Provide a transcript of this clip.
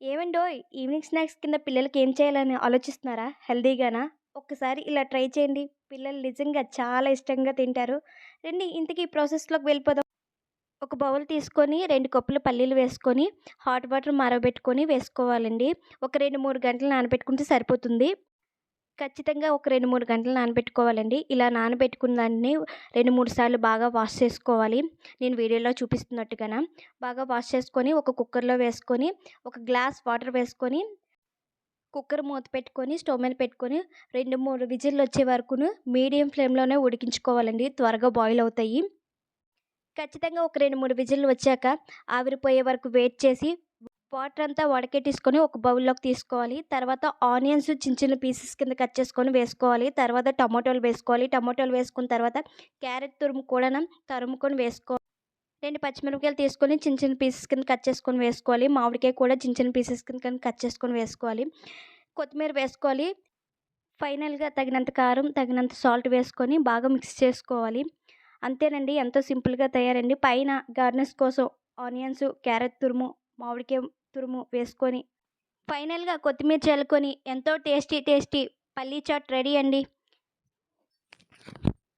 ఏవండోయ్! Evening snacks కింద పిల్లలకి ఏం చేయాలని ఆలోచిస్తున్నారా? హెల్తీగానా? ఒక్కసారి ఇలా ట్రై చేయండి. పిల్లలు నిజంగా చాలా ఇష్టంగా తింటారు. రండి ఇంతకీ ప్రాసెస్‌లోకి వెళ్ళిపోదాం. ఒక బౌల్ తీసుకొని 2 కప్పులు పల్లీలు వేసుకొని, హాట్ వాటర్ మరగబెట్టుకొని వేసుకోవాలండి. ఒక 2, 3 గంటలు నానబెట్టుకుంటే సరిపోతుంది. ఖచ్చితంగా ఒక 2, 3 గంటలు నానబెట్టుకోవాలండి. ఇలా నానబెట్టుకున్న దాన్ని 2, 3 సార్లు బాగా వాష్ చేసుకోవాలి. నేను వీడియోలో చూపిస్తున్నట్టుగాన. బాగా వాష్ చేసుకొని ఒక కుక్కర్‌లో వేసుకొని, ఒక గ్లాస్ వాటర్ వేసుకొని, కుక్కర్ మూత పెట్టుకొని స్టవ్ మీద పెట్టుకొని 2, 3 విజిల్లొచ్చే వరకును మీడియం ఫ్లేమ్‌లోనే ఉడికించుకోవాలండి. త్వరగా బాయిల్ అవుతాయి. ఖచ్చితంగా ఒక 2, 3 విజిల్లు వచ్చాక ఆవిరిపోయే వరకు వెయిట్ చేసి వాటర్ అంతా వడకెట్టేసుకొని ఒక బౌల్‌లోకి తీసుకోవాలి. తర్వాత ఆనియన్స్ చిన్న చిన్న పీసెస్ కింద కట్ చేసుకొని వేసుకోవాలి. తర్వాత టమాటోలు వేసుకోవాలి. టమాటోలు వేసుకున్న తర్వాత క్యారెట్ తురుము కూడాను తరుముకొని 2 పచ్చిమిరపకాయలు తీసుకొని చిన్న చిన్న పీసెస్ కింద కట్ చేసుకొని వేసుకోవాలి. మామిడికాయ కూడా చిన్న చిన్న పీసెస్ కింద కట్ చేసుకొని వేసుకోవాలి. కొత్తిమీర వేసుకోవాలి. ఫైనల్‌గా తగినంత కారం, తగినంత సాల్ట్ వేసుకొని బాగా మిక్స్ చేసుకోవాలి. అంతేనండి. ఎంతో సింపుల్‌గా తయారండి. పైన గార్నిష్ కోసం ఆనియన్స్, క్యారెట్ తురుము, మామిడికాయ తురుము వేసుకొని, ఫైనల్‌గా కొత్తిమీర చల్లుకొని ఎంతో టేస్టీ టేస్టీ పల్లీ చాట్ రెడీ అండి.